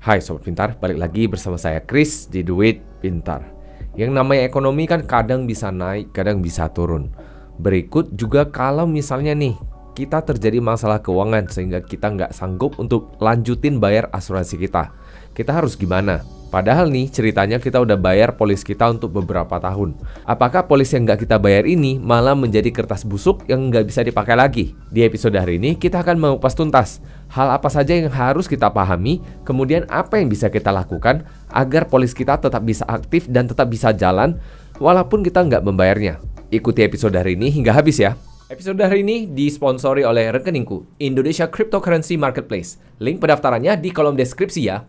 Hai Sobat Pintar, balik lagi bersama saya Chris di Duit Pintar. Yang namanya ekonomi kan kadang bisa naik, kadang bisa turun. Berikut juga kalau misalnya nih, kita terjadi masalah keuangan sehingga kita nggak sanggup untuk lanjutin bayar asuransi kita. Kita harus gimana? Padahal nih ceritanya kita udah bayar polis kita untuk beberapa tahun. Apakah polis yang nggak kita bayar ini malah menjadi kertas busuk yang nggak bisa dipakai lagi? Di episode hari ini kita akan mengupas tuntas hal apa saja yang harus kita pahami, kemudian apa yang bisa kita lakukan agar polis kita tetap bisa aktif dan tetap bisa jalan walaupun kita nggak membayarnya. Ikuti episode hari ini hingga habis ya. Episode hari ini disponsori oleh rekeningku, Indonesia Cryptocurrency Marketplace. Link pendaftarannya di kolom deskripsi ya.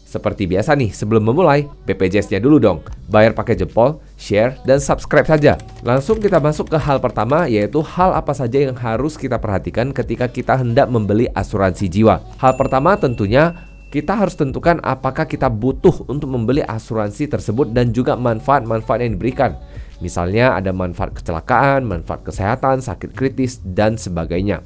Seperti biasa nih, sebelum memulai, BPJS-nya dulu dong. Bayar pakai jempol, share, dan subscribe saja. Langsung kita masuk ke hal pertama, yaitu hal apa saja yang harus kita perhatikan ketika kita hendak membeli asuransi jiwa. Hal pertama tentunya, kita harus tentukan apakah kita butuh untuk membeli asuransi tersebut dan juga manfaat-manfaat yang diberikan. Misalnya ada manfaat kecelakaan, manfaat kesehatan, sakit kritis, dan sebagainya.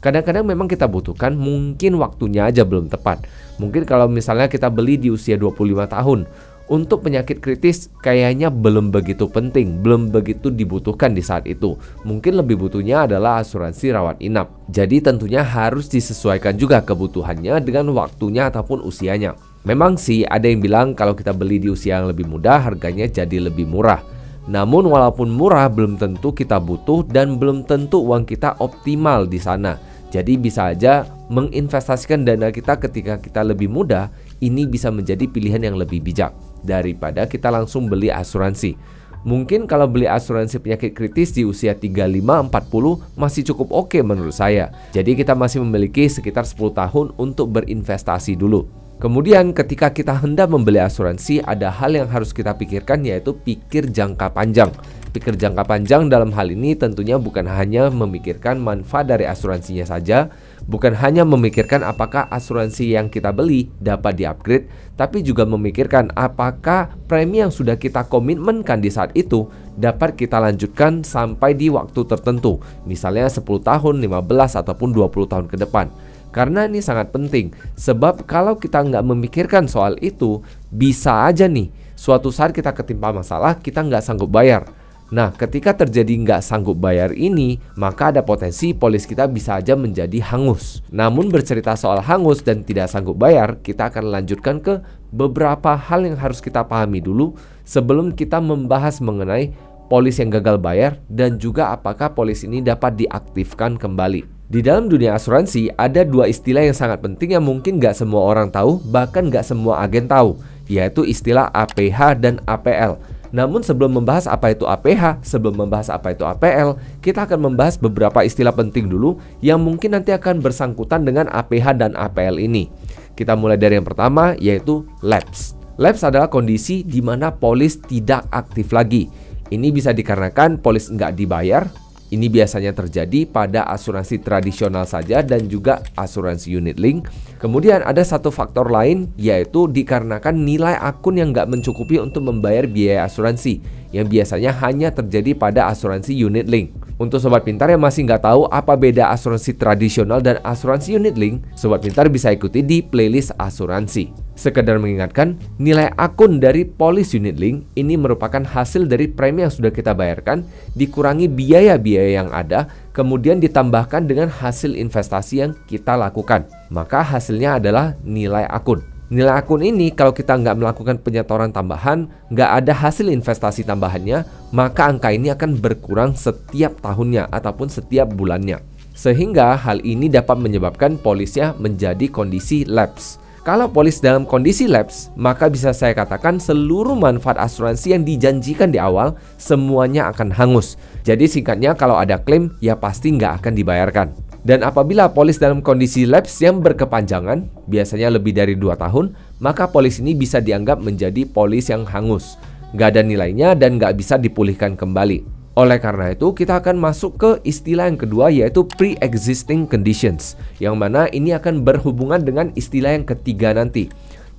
Kadang-kadang memang kita butuhkan, mungkin waktunya aja belum tepat. Mungkin kalau misalnya kita beli di usia 25 tahun, untuk penyakit kritis kayaknya belum begitu penting, belum begitu dibutuhkan di saat itu. Mungkin lebih butuhnya adalah asuransi rawat inap. Jadi tentunya harus disesuaikan juga kebutuhannya dengan waktunya ataupun usianya. Memang sih ada yang bilang kalau kita beli di usia yang lebih muda harganya jadi lebih murah. Namun walaupun murah belum tentu kita butuh dan belum tentu uang kita optimal di sana. Jadi bisa aja menginvestasikan dana kita ketika kita lebih muda, ini bisa menjadi pilihan yang lebih bijak daripada kita langsung beli asuransi. Mungkin kalau beli asuransi penyakit kritis di usia 35-40 masih cukup oke menurut saya. Jadi kita masih memiliki sekitar 10 tahun untuk berinvestasi dulu. Kemudian ketika kita hendak membeli asuransi, ada hal yang harus kita pikirkan, yaitu pikir jangka panjang. Pikir jangka panjang dalam hal ini tentunya bukan hanya memikirkan manfaat dari asuransinya saja, bukan hanya memikirkan apakah asuransi yang kita beli dapat di-upgrade, tapi juga memikirkan apakah premi yang sudah kita komitmenkan di saat itu dapat kita lanjutkan sampai di waktu tertentu, misalnya 10 tahun, 15 ataupun 20 tahun ke depan. Karena ini sangat penting, sebab kalau kita nggak memikirkan soal itu, bisa aja nih suatu saat kita ketimpa masalah, kita nggak sanggup bayar. Nah, ketika terjadi nggak sanggup bayar ini, maka ada potensi polis kita bisa aja menjadi hangus. Namun bercerita soal hangus dan tidak sanggup bayar, kita akan lanjutkan ke beberapa hal yang harus kita pahami dulu sebelum kita membahas mengenai polis yang gagal bayar dan juga apakah polis ini dapat diaktifkan kembali. Di dalam dunia asuransi ada dua istilah yang sangat penting yang mungkin nggak semua orang tahu, bahkan nggak semua agen tahu, yaitu istilah APH dan APL. Namun sebelum membahas apa itu APH, sebelum membahas apa itu APL, kita akan membahas beberapa istilah penting dulu yang mungkin nanti akan bersangkutan dengan APH dan APL ini. Kita mulai dari yang pertama, yaitu lapse. Lapse adalah kondisi di mana polis tidak aktif lagi. Ini bisa dikarenakan polis nggak dibayar. Ini biasanya terjadi pada asuransi tradisional saja dan juga asuransi unit link. Kemudian ada satu faktor lain, yaitu dikarenakan nilai akun yang nggak mencukupi untuk membayar biaya asuransi, yang biasanya hanya terjadi pada asuransi unit link. Untuk Sobat Pintar yang masih nggak tahu apa beda asuransi tradisional dan asuransi unit link, Sobat Pintar bisa ikuti di playlist asuransi. Sekedar mengingatkan, nilai akun dari polis unit link ini merupakan hasil dari premi yang sudah kita bayarkan, dikurangi biaya-biaya yang ada, kemudian ditambahkan dengan hasil investasi yang kita lakukan. Maka hasilnya adalah nilai akun. Nilai akun ini kalau kita nggak melakukan penyetoran tambahan, nggak ada hasil investasi tambahannya, maka angka ini akan berkurang setiap tahunnya ataupun setiap bulannya. Sehingga hal ini dapat menyebabkan polisnya menjadi kondisi lapse. Kalau polis dalam kondisi lapse, maka bisa saya katakan seluruh manfaat asuransi yang dijanjikan di awal semuanya akan hangus. Jadi singkatnya kalau ada klaim ya pasti nggak akan dibayarkan. Dan apabila polis dalam kondisi lapse yang berkepanjangan, biasanya lebih dari 2 tahun, maka polis ini bisa dianggap menjadi polis yang hangus. Nggak ada nilainya dan nggak bisa dipulihkan kembali. Oleh karena itu, kita akan masuk ke istilah yang kedua, yaitu pre-existing conditions, yang mana ini akan berhubungan dengan istilah yang ketiga nanti.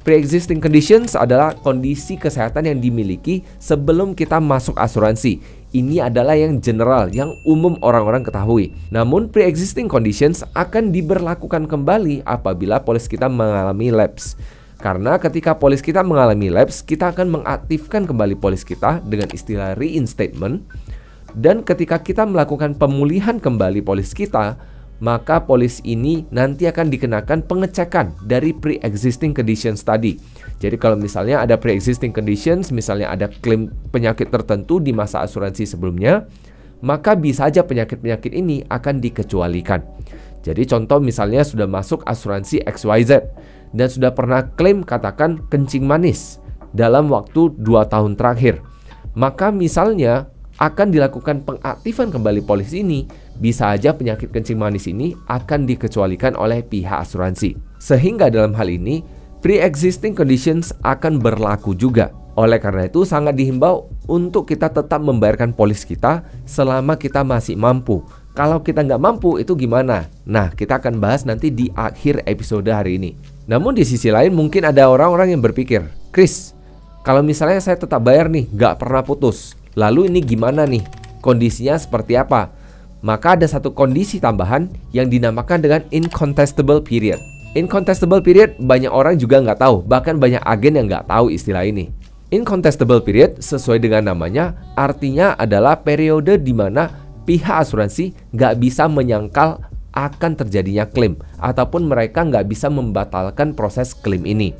Pre-existing conditions adalah kondisi kesehatan yang dimiliki sebelum kita masuk asuransi. ini adalah yang general, yang umum orang-orang ketahui. Namun pre-existing conditions akan diberlakukan kembali apabila polis kita mengalami lapse. Karena ketika polis kita mengalami lapse, kita akan mengaktifkan kembali polis kita dengan istilah reinstatement. Dan ketika kita melakukan pemulihan kembali polis kita, maka polis ini nanti akan dikenakan pengecekan dari pre-existing conditions tadi. Jadi kalau misalnya ada pre-existing conditions, misalnya ada klaim penyakit tertentu di masa asuransi sebelumnya, maka bisa aja penyakit-penyakit ini akan dikecualikan. Jadi contoh misalnya sudah masuk asuransi XYZ dan sudah pernah klaim katakan kencing manis dalam waktu 2 tahun terakhir, maka misalnya akan dilakukan pengaktifan kembali polis ini, bisa aja penyakit kencing manis ini akan dikecualikan oleh pihak asuransi. Sehingga dalam hal ini, pre-existing conditions akan berlaku juga. Oleh karena itu, sangat dihimbau untuk kita tetap membayarkan polis kita selama kita masih mampu. Kalau kita nggak mampu, itu gimana? Nah, kita akan bahas nanti di akhir episode hari ini. Namun di sisi lain, mungkin ada orang-orang yang berpikir, Chris, kalau misalnya saya tetap bayar nih, nggak pernah putus, lalu ini gimana nih? Kondisinya seperti apa? Maka ada satu kondisi tambahan yang dinamakan dengan incontestable period. Incontestable period banyak orang juga nggak tahu, bahkan banyak agen yang nggak tahu istilah ini. Incontestable period sesuai dengan namanya, artinya adalah periode di mana pihak asuransi nggak bisa menyangkal akan terjadinya klaim, ataupun mereka nggak bisa membatalkan proses klaim ini.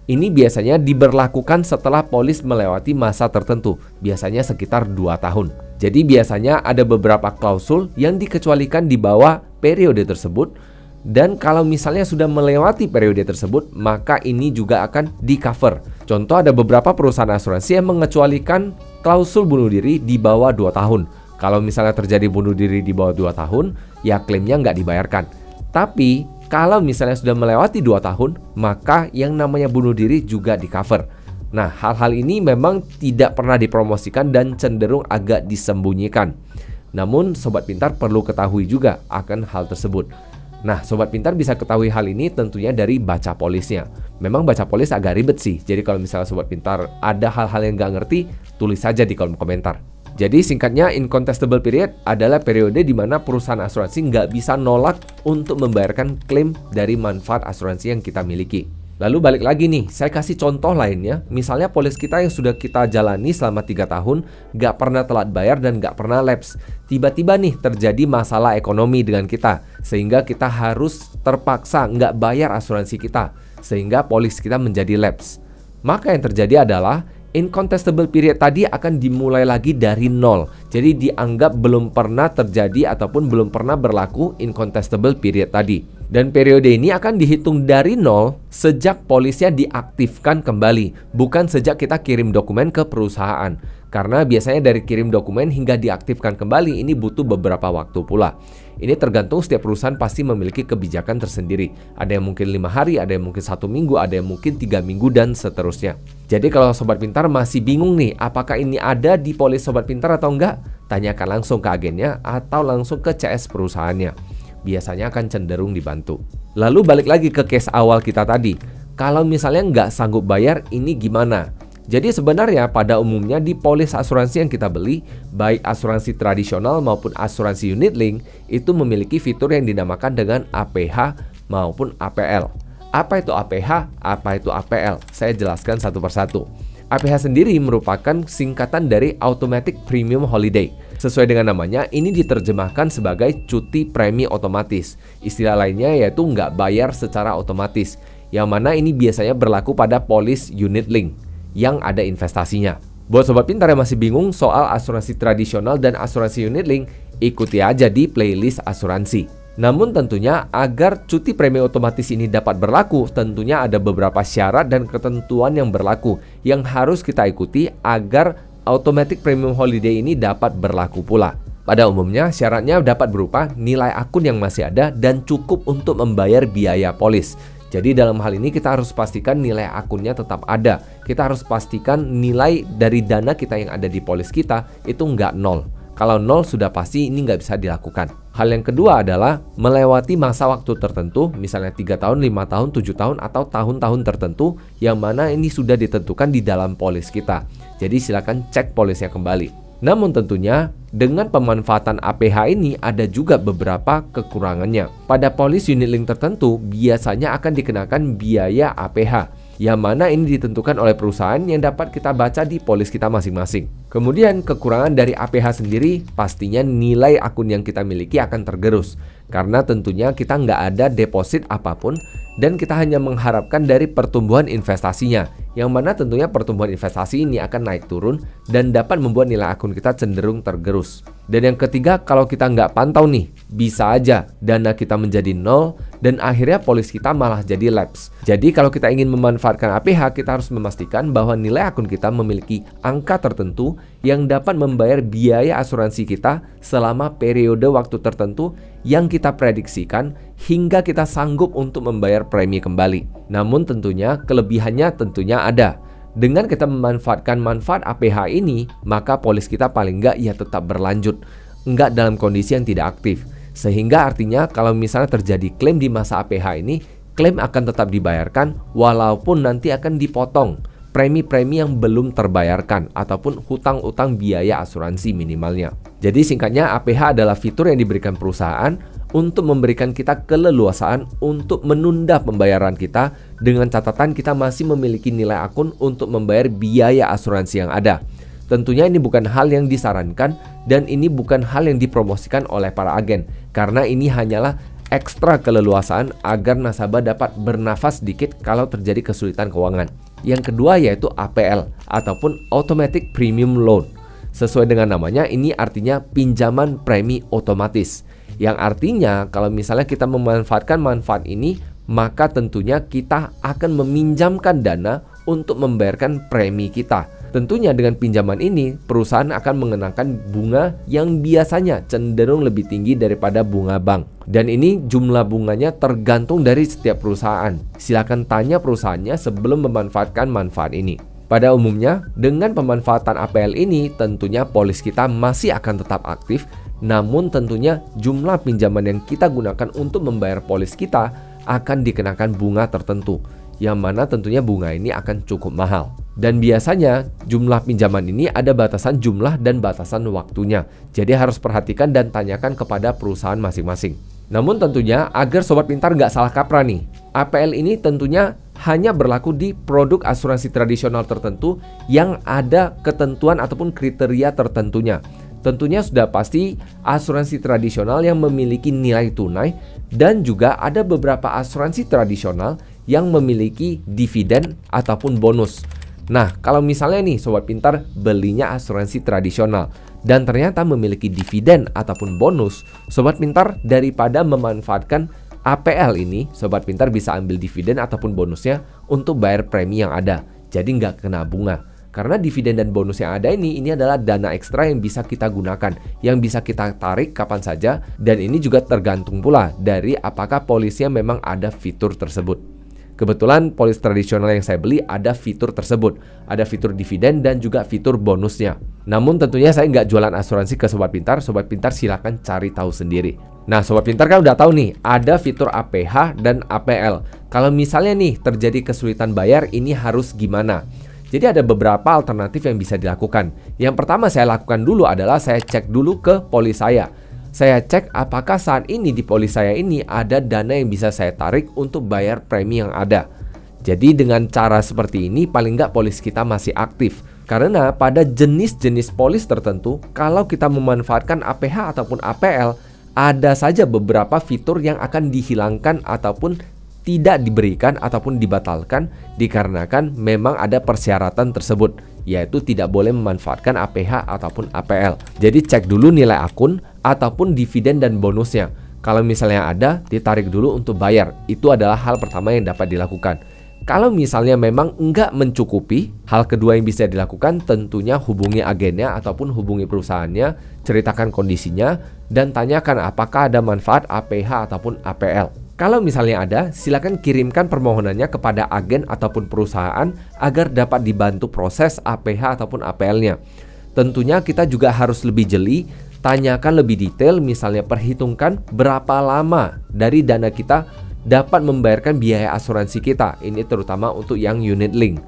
Ini biasanya diberlakukan setelah polis melewati masa tertentu, biasanya sekitar 2 tahun. Jadi biasanya ada beberapa klausul yang dikecualikan di bawah periode tersebut, dan kalau misalnya sudah melewati periode tersebut, maka ini juga akan di-cover. Contoh, ada beberapa perusahaan asuransi yang mengecualikan klausul bunuh diri di bawah 2 tahun. Kalau misalnya terjadi bunuh diri di bawah 2 tahun, ya klaimnya nggak dibayarkan. Tapi kalau misalnya sudah melewati 2 tahun, maka yang namanya bunuh diri juga di-cover. Nah, hal-hal ini memang tidak pernah dipromosikan dan cenderung agak disembunyikan. Namun, Sobat Pintar perlu ketahui juga akan hal tersebut. Nah, Sobat Pintar bisa ketahui hal ini tentunya dari baca polisnya. Memang baca polis agak ribet sih, jadi kalau misalnya Sobat Pintar ada hal-hal yang nggak ngerti, tulis saja di kolom komentar. Jadi singkatnya, incontestable period adalah periode di mana perusahaan asuransi nggak bisa nolak untuk membayarkan klaim dari manfaat asuransi yang kita miliki. Lalu balik lagi nih, saya kasih contoh lainnya. Misalnya polis kita yang sudah kita jalani selama 3 tahun, nggak pernah telat bayar dan nggak pernah lapse. Tiba-tiba nih terjadi masalah ekonomi dengan kita, sehingga kita harus terpaksa nggak bayar asuransi kita, sehingga polis kita menjadi lapse. Maka yang terjadi adalah incontestable period tadi akan dimulai lagi dari nol. Jadi dianggap belum pernah terjadi ataupun belum pernah berlaku incontestable period tadi. Dan periode ini akan dihitung dari nol sejak polisnya diaktifkan kembali, bukan sejak kita kirim dokumen ke perusahaan. Karena biasanya dari kirim dokumen hingga diaktifkan kembali ini butuh beberapa waktu pula. Ini tergantung setiap perusahaan pasti memiliki kebijakan tersendiri. Ada yang mungkin 5 hari, ada yang mungkin 1 minggu, ada yang mungkin 3 minggu dan seterusnya. Jadi kalau Sobat Pintar masih bingung nih, apakah ini ada di polis Sobat Pintar atau enggak? Tanyakan langsung ke agennya atau langsung ke CS perusahaannya. Biasanya akan cenderung dibantu. Lalu balik lagi ke case awal kita tadi. Kalau misalnya nggak sanggup bayar, ini gimana? Jadi sebenarnya pada umumnya di polis asuransi yang kita beli, baik asuransi tradisional maupun asuransi unit link, itu memiliki fitur yang dinamakan dengan APH maupun APL. Apa itu APH? Apa itu APL? Saya jelaskan satu persatu. APH sendiri merupakan singkatan dari Automatic Premium Holiday. Sesuai dengan namanya, ini diterjemahkan sebagai cuti premi otomatis. Istilah lainnya yaitu nggak bayar secara otomatis, yang mana ini biasanya berlaku pada polis unit link yang ada investasinya. Buat Sobat Pintar yang masih bingung soal asuransi tradisional dan asuransi unit link, ikuti aja di playlist asuransi. Namun tentunya agar cuti premi otomatis ini dapat berlaku, tentunya ada beberapa syarat dan ketentuan yang berlaku yang harus kita ikuti agar Automatic Premium Holiday ini dapat berlaku pula. Pada umumnya syaratnya dapat berupa nilai akun yang masih ada dan cukup untuk membayar biaya polis. Jadi dalam hal ini kita harus pastikan nilai akunnya tetap ada. Kita harus pastikan nilai dari dana kita yang ada di polis kita itu nggak nol. Kalau nol sudah pasti ini nggak bisa dilakukan. Hal yang kedua adalah melewati masa waktu tertentu, misalnya 3 tahun, 5 tahun, 7 tahun, atau tahun-tahun tertentu yang mana ini sudah ditentukan di dalam polis kita. Jadi silakan cek polisnya kembali. Namun tentunya dengan pemanfaatan APH ini ada juga beberapa kekurangannya. Pada polis unit link tertentu biasanya akan dikenakan biaya APH, yang mana ini ditentukan oleh perusahaan yang dapat kita baca di polis kita masing-masing. Kemudian kekurangan dari APH sendiri pastinya nilai akun yang kita miliki akan tergerus, karena tentunya kita nggak ada deposit apapun dan kita hanya mengharapkan dari pertumbuhan investasinya, yang mana tentunya pertumbuhan investasi ini akan naik turun dan dapat membuat nilai akun kita cenderung tergerus. Dan yang ketiga, kalau kita nggak pantau nih, bisa aja dana kita menjadi nol dan akhirnya polis kita malah jadi lapse. Jadi kalau kita ingin memanfaatkan APH, kita harus memastikan bahwa nilai akun kita memiliki angka tertentu yang dapat membayar biaya asuransi kita selama periode waktu tertentu yang kita prediksikan hingga kita sanggup untuk membayar premi kembali. Namun tentunya kelebihannya tentunya ada. Dengan kita memanfaatkan manfaat APH ini, maka polis kita paling enggak ya tetap berlanjut, enggak dalam kondisi yang tidak aktif. Sehingga artinya kalau misalnya terjadi klaim di masa APH ini, klaim akan tetap dibayarkan walaupun nanti akan dipotong premi-premi yang belum terbayarkan ataupun hutang-utang biaya asuransi minimalnya. Jadi singkatnya, APH adalah fitur yang diberikan perusahaan untuk memberikan kita keleluasaan untuk menunda pembayaran kita dengan catatan kita masih memiliki nilai akun untuk membayar biaya asuransi yang ada. Tentunya ini bukan hal yang disarankan dan ini bukan hal yang dipromosikan oleh para agen, karena ini hanyalah ekstra keleluasaan agar nasabah dapat bernafas sedikit kalau terjadi kesulitan keuangan. Yang kedua yaitu APL ataupun Automatic Premium Loan. Sesuai dengan namanya, ini artinya pinjaman premi otomatis. Yang artinya kalau misalnya kita memanfaatkan manfaat ini, maka tentunya kita akan meminjamkan dana untuk membayarkan premi kita. Tentunya dengan pinjaman ini, perusahaan akan mengenakan bunga yang biasanya cenderung lebih tinggi daripada bunga bank. Dan ini jumlah bunganya tergantung dari setiap perusahaan. Silakan tanya perusahaannya sebelum memanfaatkan manfaat ini. Pada umumnya, dengan pemanfaatan APL ini, tentunya polis kita masih akan tetap aktif. Namun tentunya jumlah pinjaman yang kita gunakan untuk membayar polis kita akan dikenakan bunga tertentu, yang mana tentunya bunga ini akan cukup mahal. Dan biasanya jumlah pinjaman ini ada batasan jumlah dan batasan waktunya. Jadi harus perhatikan dan tanyakan kepada perusahaan masing-masing. Namun tentunya agar sobat pintar nggak salah kaprah nih, APL ini tentunya hanya berlaku di produk asuransi tradisional tertentu yang ada ketentuan ataupun kriteria tertentunya. Tentunya sudah pasti asuransi tradisional yang memiliki nilai tunai dan juga ada beberapa asuransi tradisional yang memiliki dividen ataupun bonus. Nah, kalau misalnya nih sobat pintar belinya asuransi tradisional dan ternyata memiliki dividen ataupun bonus, sobat pintar daripada memanfaatkan APL ini, sobat pintar bisa ambil dividen ataupun bonusnya untuk bayar premi yang ada. Jadi nggak kena bunga. Karena dividen dan bonus yang ada ini adalah dana ekstra yang bisa kita gunakan, yang bisa kita tarik kapan saja, dan ini juga tergantung pula dari apakah polisnya memang ada fitur tersebut. Kebetulan polis tradisional yang saya beli ada fitur tersebut, ada fitur dividen dan juga fitur bonusnya. Namun tentunya saya nggak jualan asuransi ke sobat pintar silakan cari tahu sendiri. Nah, sobat pintar kan udah tahu nih, ada fitur APH dan APL. Kalau misalnya nih terjadi kesulitan bayar, ini harus gimana? Jadi ada beberapa alternatif yang bisa dilakukan. Yang pertama saya lakukan dulu adalah saya cek dulu ke polis saya. Saya cek apakah saat ini di polis saya ini ada dana yang bisa saya tarik untuk bayar premi yang ada. Jadi dengan cara seperti ini paling nggak polis kita masih aktif. Karena pada jenis-jenis polis tertentu, kalau kita memanfaatkan APH ataupun APL, ada saja beberapa fitur yang akan dihilangkan ataupun tidak diberikan ataupun dibatalkan dikarenakan memang ada persyaratan tersebut, yaitu tidak boleh memanfaatkan APH ataupun APL. Jadi cek dulu nilai akun ataupun dividen dan bonusnya. Kalau misalnya ada, ditarik dulu untuk bayar. Itu adalah hal pertama yang dapat dilakukan. Kalau misalnya memang enggak mencukupi, hal kedua yang bisa dilakukan tentunya hubungi agennya ataupun hubungi perusahaannya, ceritakan kondisinya, dan tanyakan apakah ada manfaat APH ataupun APL. Kalau misalnya ada, silakan kirimkan permohonannya kepada agen ataupun perusahaan agar dapat dibantu proses APH ataupun APL-nya. Tentunya kita juga harus lebih jeli, tanyakan lebih detail, misalnya perhitungkan berapa lama dari dana kita dapat membayarkan biaya asuransi kita. Ini terutama untuk yang unit link.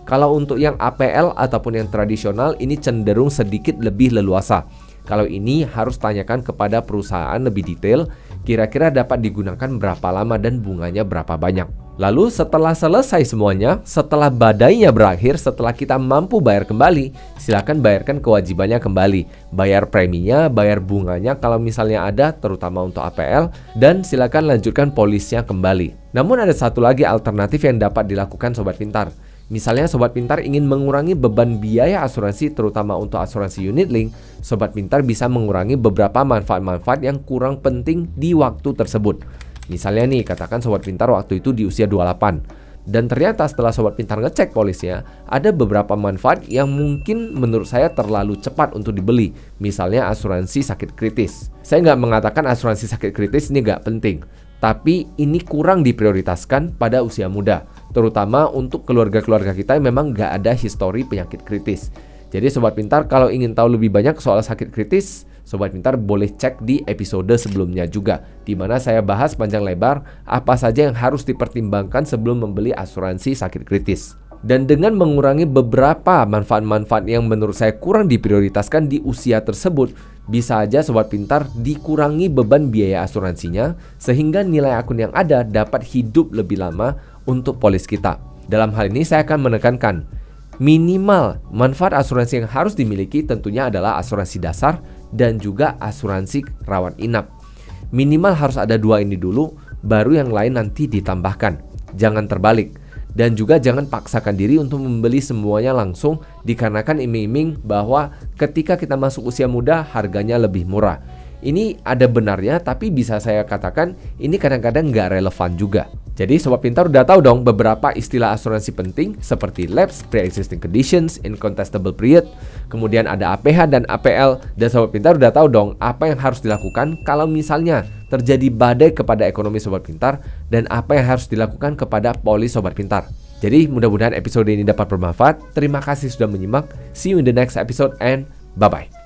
Kalau untuk yang APL ataupun yang tradisional ini cenderung sedikit lebih leluasa. Kalau ini harus tanyakan kepada perusahaan lebih detail, kira-kira dapat digunakan berapa lama dan bunganya berapa banyak. Lalu setelah selesai semuanya, setelah badainya berakhir, setelah kita mampu bayar kembali, silakan bayarkan kewajibannya kembali. Bayar preminya, bayar bunganya kalau misalnya ada, terutama untuk APL, dan silakan lanjutkan polisnya kembali. Namun ada satu lagi alternatif yang dapat dilakukan Sobat Pintar. Misalnya Sobat Pintar ingin mengurangi beban biaya asuransi terutama untuk asuransi unit link, Sobat Pintar bisa mengurangi beberapa manfaat-manfaat yang kurang penting di waktu tersebut. Misalnya nih, katakan Sobat Pintar waktu itu di usia 28. Dan ternyata setelah Sobat Pintar ngecek polisnya, ada beberapa manfaat yang mungkin menurut saya terlalu cepat untuk dibeli. Misalnya asuransi sakit kritis. Saya nggak mengatakan asuransi sakit kritis ini nggak penting, tapi ini kurang diprioritaskan pada usia muda, terutama untuk keluarga-keluarga kita yang memang nggak ada histori penyakit kritis. Jadi Sobat Pintar kalau ingin tahu lebih banyak soal sakit kritis, Sobat Pintar boleh cek di episode sebelumnya juga, di mana saya bahas panjang lebar apa saja yang harus dipertimbangkan sebelum membeli asuransi sakit kritis. Dan dengan mengurangi beberapa manfaat-manfaat yang menurut saya kurang diprioritaskan di usia tersebut, bisa aja Sobat Pintar dikurangi beban biaya asuransinya, sehingga nilai akun yang ada dapat hidup lebih lama untuk polis kita. Dalam hal ini saya akan menekankan, minimal manfaat asuransi yang harus dimiliki tentunya adalah asuransi dasar dan juga asuransi rawat inap. Minimal harus ada dua ini dulu, baru yang lain nanti ditambahkan. Jangan terbalik. Dan juga jangan paksakan diri untuk membeli semuanya langsung dikarenakan iming-iming bahwa ketika kita masuk usia muda harganya lebih murah. Ini ada benarnya, tapi bisa saya katakan ini kadang-kadang nggak relevan juga. Jadi Sobat Pintar udah tahu dong beberapa istilah asuransi penting seperti lapse, pre-existing conditions, incontestable period, kemudian ada APH dan APL, dan Sobat Pintar udah tahu dong apa yang harus dilakukan kalau misalnya terjadi badai kepada ekonomi Sobat Pintar dan apa yang harus dilakukan kepada polis Sobat Pintar. Jadi mudah-mudahan episode ini dapat bermanfaat. Terima kasih sudah menyimak. See you in the next episode and bye-bye.